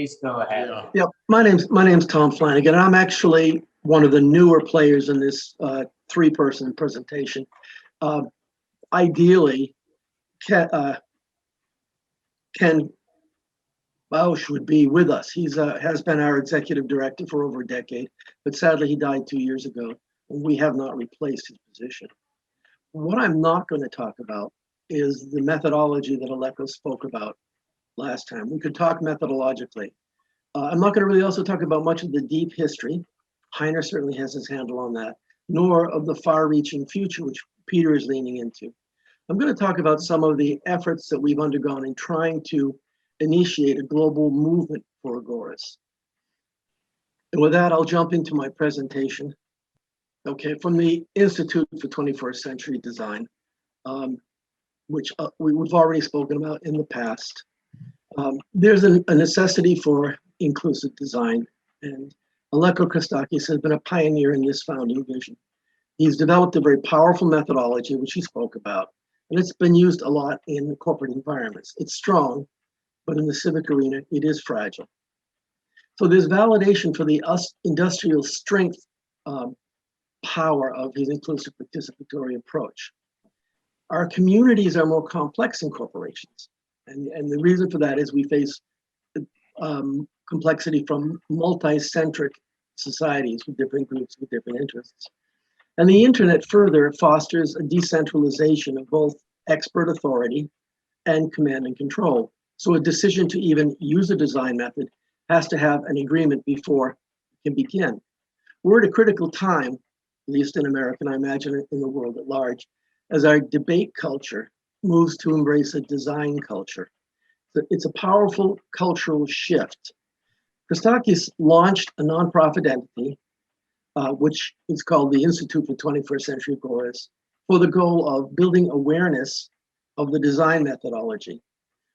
Please go ahead. Yeah, my name's Tom Flanagan. I'm actually one of the newer players in this three-person presentation. Ideally, Ken Bausch would be with us. He's has been our executive director for over a decade, but sadly he died 2 years ago, and we have not replaced his position. What I'm not going to talk about is the methodology that Aleko spoke about last time. We could talk methodologically. I'm not going to really also talk about much of the deep history. Heiner certainly has his handle on that, nor of the far-reaching future, which Peter is leaning into. I'm going to talk about some of the efforts that we've undergone in trying to initiate a global movement for Agoras. And with that, I'll jump into my presentation. Okay, from the Institute for 21st Century Design, which we've already spoken about in the past. There's a necessity for inclusive design, and Aleko Christakis has been a pioneer in this founding vision. He's developed a very powerful methodology, which he spoke about, and it's been used a lot in corporate environments. It's strong, but in the civic arena, it is fragile. So there's validation for the industrial strength power of his inclusive participatory approach. Our communities are more complex in corporations. And the reason for that is we face complexity from multi-centric societies with different groups with different interests. And the internet further fosters a decentralization of both expert authority and command and control. So a decision to even use a design method has to have an agreement before it can begin. We're at a critical time, at least in America, and I imagine in the world at large, as our debate culture moves to embrace a design culture. It's a powerful cultural shift. Christakis launched a nonprofit entity, which is called the Institute for 21st Century Agoras, for the goal of building awareness of the design methodology,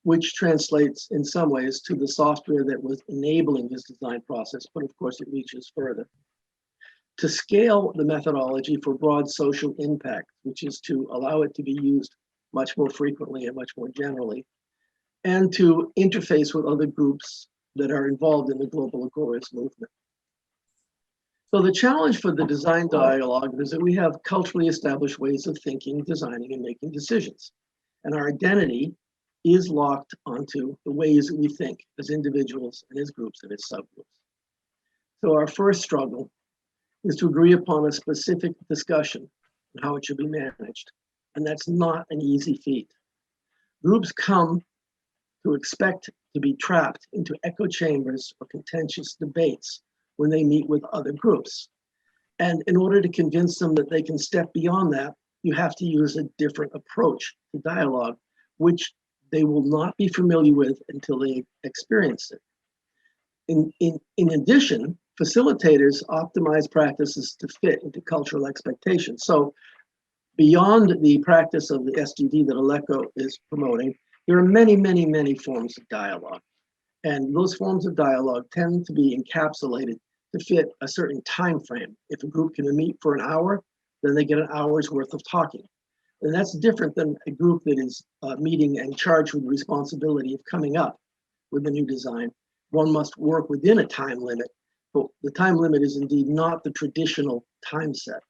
which translates in some ways to the software that was enabling this design process, but of course it reaches further. To scale the methodology for broad social impact, which is to allow it to be used much more frequently and much more generally, and to interface with other groups that are involved in the global Agoras movement. So the challenge for the design dialogue is that we have culturally established ways of thinking, designing, and making decisions. And our identity is locked onto the ways that we think as individuals and as groups and as subgroups. So our first struggle is to agree upon a specific discussion on how it should be managed. And that's not an easy feat. Groups come to expect to be trapped into echo chambers or contentious debates when they meet with other groups. And in order to convince them that they can step beyond that, you have to use a different approach to dialogue, which they will not be familiar with until they experience it. In addition, facilitators optimize practices to fit into cultural expectations. So beyond the practice of the SDD that Aleko is promoting, there are many, many, many forms of dialogue. And those forms of dialogue tend to be encapsulated to fit a certain time frame. If a group can meet for an hour, then they get an hour's worth of talking. And that's different than a group that is meeting and charged with the responsibility of coming up with a new design. One must work within a time limit, but the time limit is indeed not the traditional time set.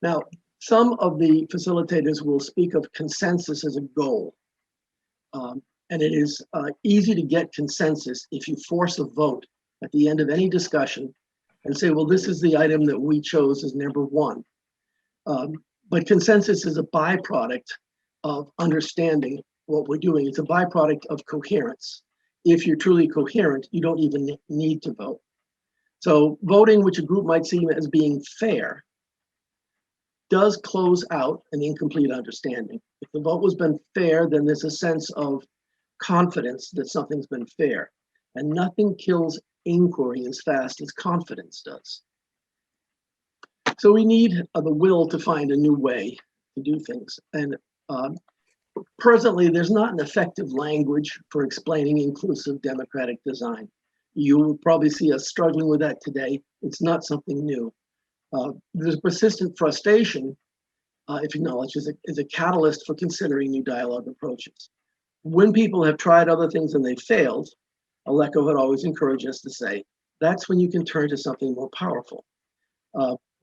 Now, some of the facilitators will speak of consensus as a goal. And it is easy to get consensus if you force a vote at the end of any discussion and say, well, this is the item that we chose as number one. But consensus is a byproduct of understanding what we're doing. It's a byproduct of coherence. If you're truly coherent, you don't even need to vote. So voting, which a group might see as being fair, does close out an incomplete understanding. If the vote has been fair, then there's a sense of confidence that something's been fair. And nothing kills inquiry as fast as confidence does. So we need the will to find a new way to do things. And presently, there's not an effective language for explaining inclusive democratic design. You will probably see us struggling with that today. It's not something new. There's persistent frustration, if acknowledged, is a catalyst for considering new dialogue approaches. When people have tried other things and they failed, Aleko had always encouraged us to say, that's when you can turn to something more powerful.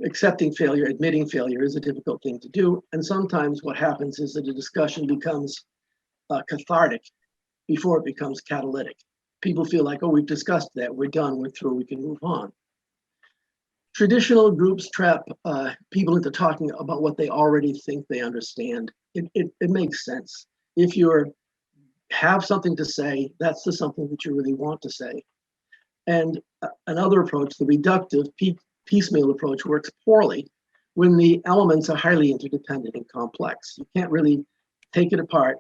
Accepting failure, admitting failure is a difficult thing to do. And sometimes what happens is that a discussion becomes cathartic before it becomes catalytic. People feel like, oh, we've discussed that, we're done, we're through, we can move on. Traditional groups trap people into talking about what they already think they understand. It makes sense. If you have something to say, that's the something that you really want to say. And another approach, the reductive piecemeal approach, works poorly when the elements are highly interdependent and complex. You can't really take apart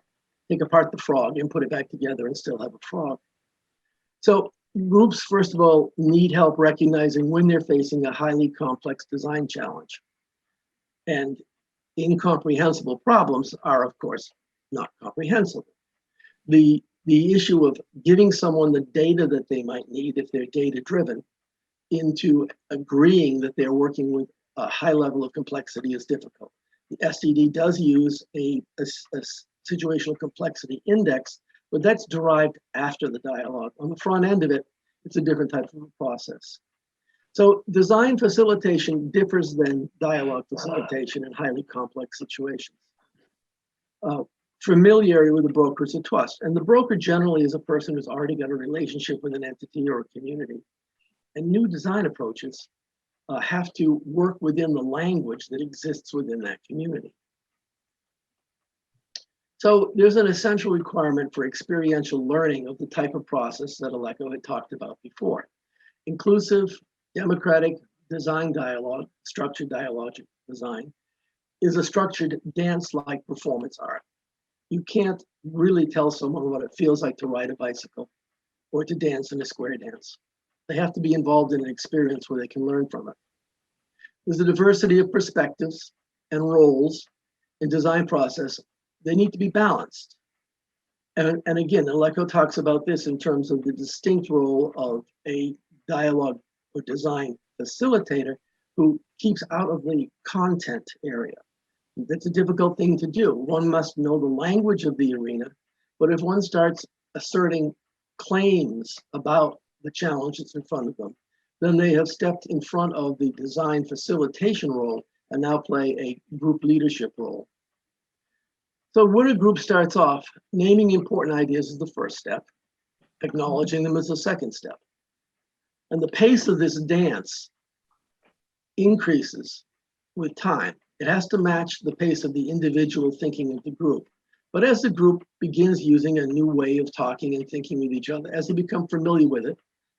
the frog and put it back together and still have a frog. So groups, first of all, need help recognizing when they're facing a highly complex design challenge. And incomprehensible problems are, of course, not comprehensible. The issue of giving someone the data that they might need if they're data-driven into agreeing that they're working with a high level of complexity is difficult. The SDD does use a situational complexity index, but that's derived after the dialogue. On the front end of it, it's a different type of a process. So design facilitation differs than dialogue facilitation in highly complex situations. Familiarity with the broker is a trust, and the broker generally is a person who's already got a relationship with an entity or a community. And new design approaches have to work within the language that exists within that community. So there's an essential requirement for experiential learning of the type of process that Aleko had talked about before. Inclusive, democratic design dialogue, structured dialogic design, is a structured dance-like performance art. You can't really tell someone what it feels like to ride a bicycle or to dance in a square dance. They have to be involved in an experience where they can learn from it. There's a diversity of perspectives and roles in design process. They need to be balanced. And again, Aleko talks about this in terms of the distinct role of a dialogue or design facilitator who keeps out of the content area. That's a difficult thing to do. One must know the language of the arena, but if one starts asserting claims about the challenge that's in front of them, then they have stepped in front of the design facilitation role and now play a group leadership role. So when a group starts off, naming important ideas is the first step, acknowledging them is the second step. And the pace of this dance increases with time. It has to match the pace of the individual thinking of the group. But as the group begins using a new way of talking and thinking with each other, as they become familiar with it,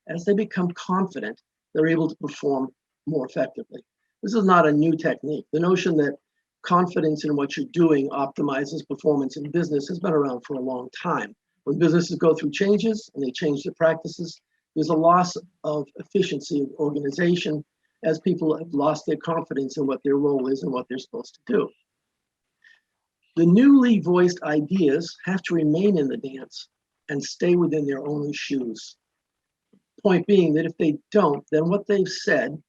as they become confident, they're able to perform more effectively. This is not a new technique. The notion that confidence in what you're doing optimizes performance in business has been around for a long time. When businesses go through changes and they change their practices, there's a loss of efficiency of organization as people have lost their confidence in what their role is and what they're supposed to do. The newly voiced ideas have to remain in the dance and stay within their own shoes. Point being that if they don't, then what they've said,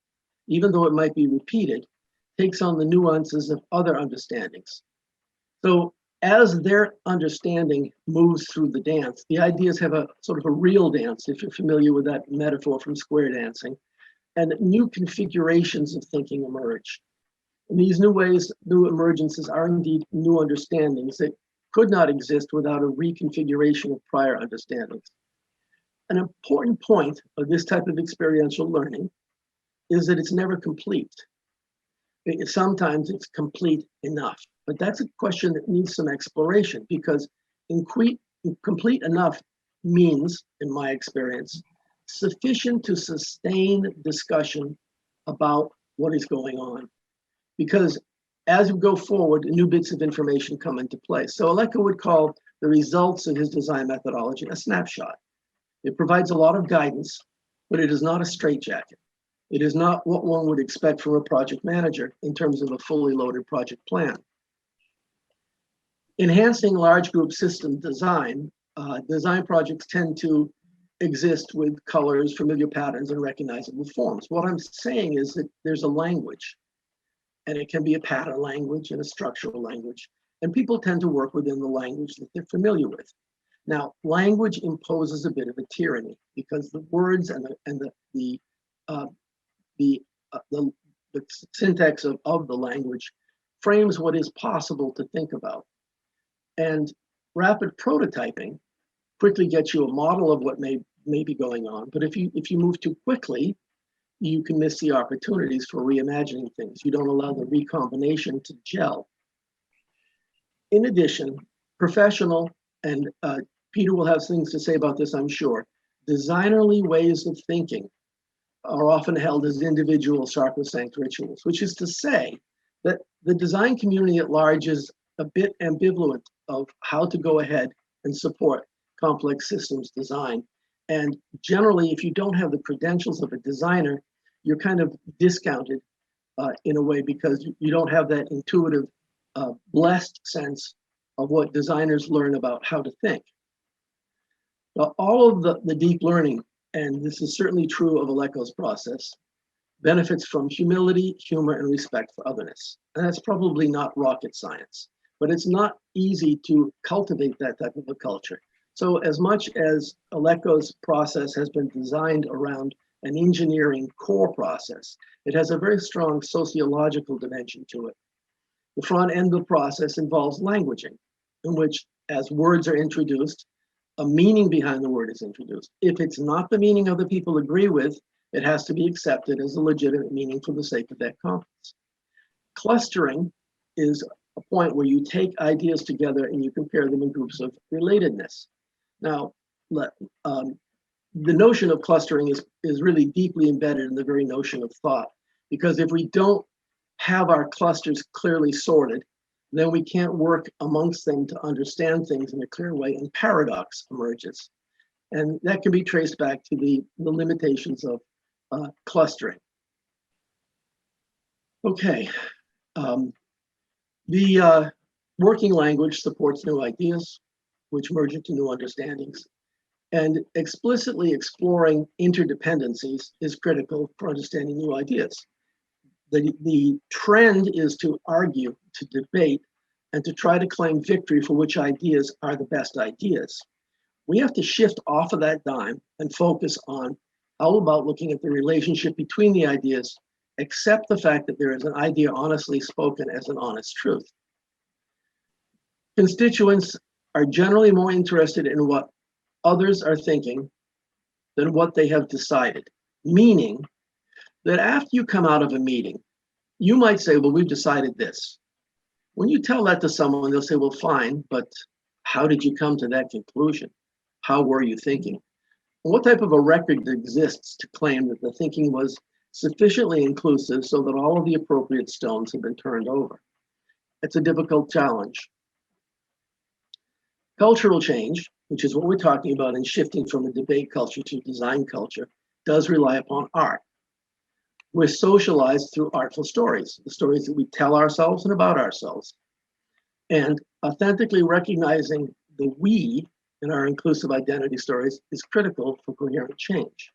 even though it might be repeated, takes on the nuances of other understandings. So as their understanding moves through the dance, the ideas have a sort of a real dance, if you're familiar with that metaphor from square dancing, and new configurations of thinking emerge. And these new ways, new emergences are indeed new understandings that could not exist without a reconfiguration of prior understandings. An important point of this type of experiential learning is that it's never complete. Sometimes it's complete enough, but that's a question that needs some exploration because complete enough means, in my experience, sufficient to sustain discussion about what is going on. Because as we go forward, new bits of information come into place. So Aleko would call the results of his design methodology a snapshot. It provides a lot of guidance, but it is not a straitjacket. It is not what one would expect from a project manager in terms of a fully loaded project plan. Enhancing large group system design, design projects tend to exist with colors, familiar patterns, and recognizable forms. What I'm saying is that there's a language, and it can be a pattern language and a structural language, and people tend to work within the language that they're familiar with. Now, language imposes a bit of a tyranny because the words and uh, the, the syntax of the language frames what is possible to think about. And rapid prototyping quickly gets you a model of what may be going on. But if you move too quickly, you can miss the opportunities for reimagining things. You don't allow the recombination to gel. In addition, professional, and Peter will have things to say about this, I'm sure, designerly ways of thinking are often held as individual sacrosanct rituals, which is to say that the design community at large is a bit ambivalent of how to go ahead and support complex systems design. And generally, if you don't have the credentials of a designer, you're kind of discounted in a way because you don't have that intuitive, blessed sense of what designers learn about how to think. Now, all of the deep learning, and this is certainly true of Aleko's process, benefits from humility, humor, and respect for otherness. And that's probably not rocket science, but it's not easy to cultivate that type of a culture. So as much as Aleko's process has been designed around an engineering core process, it has a very strong sociological dimension to it. The front end of the process involves languaging, in which, as words are introduced, a meaning behind the word is introduced. If it's not the meaning other people agree with, it has to be accepted as a legitimate meaning for the sake of that conference. Clustering is a point where you take ideas together and you compare them in groups of relatedness. Now, the notion of clustering is really deeply embedded in the very notion of thought, because if we don't have our clusters clearly sorted, then we can't work amongst them to understand things in a clear way, and paradox emerges. And that can be traced back to the limitations of clustering. Okay, the working language supports new ideas, which merge into new understandings. And explicitly exploring interdependencies is critical for understanding new ideas. The trend is to argue, to debate, and to try to claim victory for which ideas are the best ideas. We have to shift off of that dime and focus on how about looking at the relationship between the ideas, accept the fact that there is an idea honestly spoken as an honest truth. Constituents are generally more interested in what others are thinking than what they have decided, meaning that after you come out of a meeting, you might say, well, we've decided this. When you tell that to someone, they'll say, well, fine, but how did you come to that conclusion? How were you thinking? What type of a record exists to claim that the thinking was sufficiently inclusive so that all of the appropriate stones have been turned over? It's a difficult challenge. Cultural change, which is what we're talking about in shifting from a debate culture to design culture, does rely upon art. We're socialized through artful stories, the stories that we tell ourselves and about ourselves. And authentically recognizing the we in our inclusive identity stories is critical for coherent change.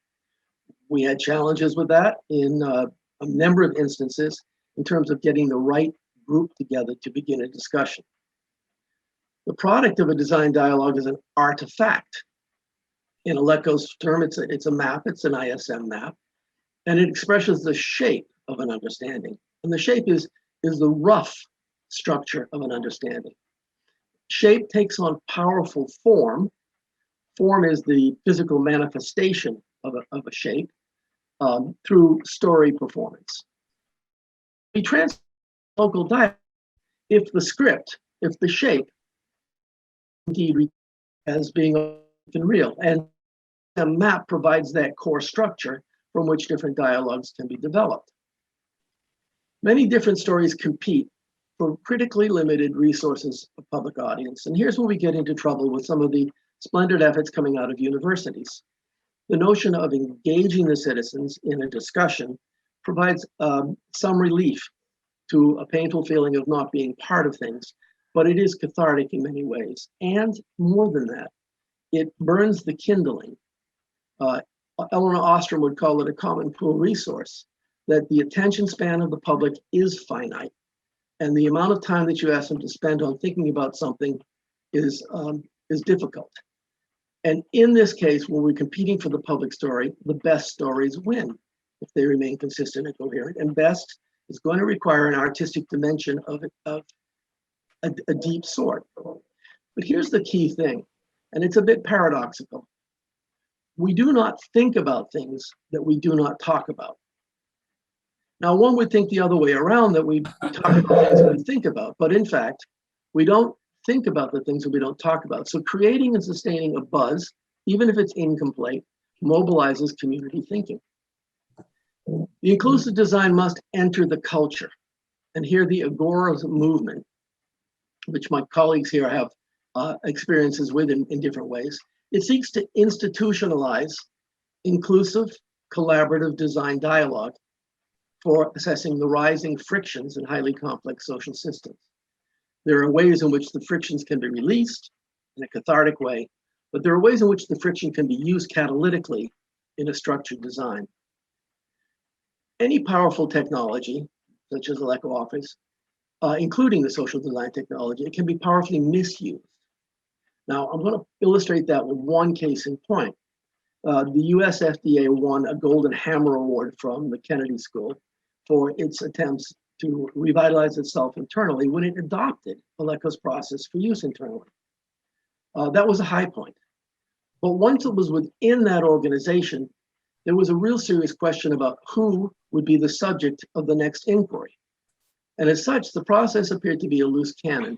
We had challenges with that in a number of instances in terms of getting the right group together to begin a discussion. The product of a design dialogue is an artifact. In Aleko's term, it's a map, it's an ISM map, and it expresses the shape of an understanding. And the shape is the rough structure of an understanding. Shape takes on powerful form. Form is the physical manifestation of a shape through story performance. We translate local dialogue if the script, if the shape, indeed as being real. And a map provides that core structure from which different dialogues can be developed. Many different stories compete for critically limited resources of public audience. And here's where we get into trouble with some of the splendid efforts coming out of universities. The notion of engaging the citizens in a discussion provides some relief to a painful feeling of not being part of things, but it is cathartic in many ways. And more than that, it burns the kindling. Eleanor Ostrom would call it a common pool resource, that the attention span of the public is finite. And the amount of time that you ask them to spend on thinking about something is difficult. And in this case, when we're competing for the public story, the best stories win if they remain consistent and coherent. And best is going to require an artistic dimension of a deep sort. But here's the key thing, and it's a bit paradoxical. We do not think about things that we do not talk about. Now, one would think the other way around, that we talk about things that we think about, but in fact, we don't think about the things that we don't talk about. So creating and sustaining a buzz, even if it's incomplete, mobilizes community thinking. The inclusive design must enter the culture. And here the Agoras movement, which my colleagues here have experiences with in different ways, it seeks to institutionalize inclusive, collaborative design dialogue for assessing the rising frictions in highly complex social systems. There are ways in which the frictions can be released in a cathartic way, but there are ways in which the friction can be used catalytically in a structured design. Any powerful technology, such as ElecOffice, including the social design technology, it can be powerfully misused. Now, I'm going to illustrate that with one case in point. The US FDA won a Golden Hammer Award from the Kennedy School for its attempts to revitalize itself internally when it adopted Aleco's process for use internally. That was a high point. But once it was within that organization, there was a real serious question about who would be the subject of the next inquiry. And as such, the process appeared to be a loose cannon.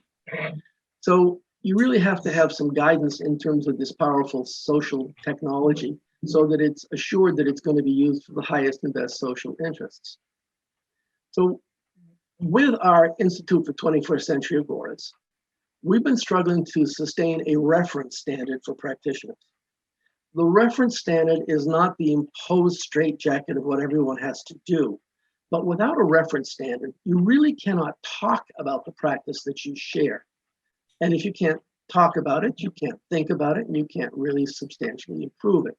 So you really have to have some guidance in terms of this powerful social technology so that it's assured that it's going to be used for the highest and best social interests. So with our Institute for 21st Century Agoras, we've been struggling to sustain a reference standard for practitioners. The reference standard is not the imposed straitjacket of what everyone has to do, but without a reference standard, you really cannot talk about the practice that you share. And if you can't talk about it, you can't think about it, and you can't really substantially improve it.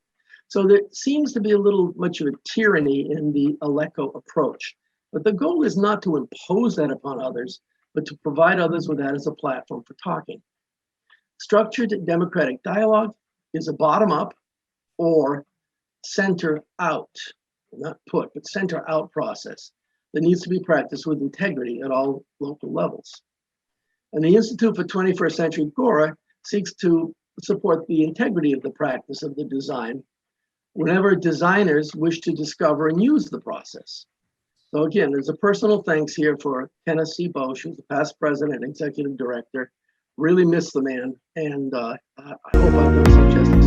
So there seems to be a little much of a tyranny in the Aleco approach. But the goal is not to impose that upon others, but to provide others with that as a platform for talking. Structured democratic dialogue is a bottom-up or center-out, not put, but center-out process that needs to be practiced with integrity at all local levels. And the Institute for 21st Century Agora seeks to support the integrity of the practice of the design whenever designers wish to discover and use the process. So again, there's a personal thanks here for Kenneth C. Bosch, who's the past president and executive director. Really miss the man, and I hope I'm doing some justice.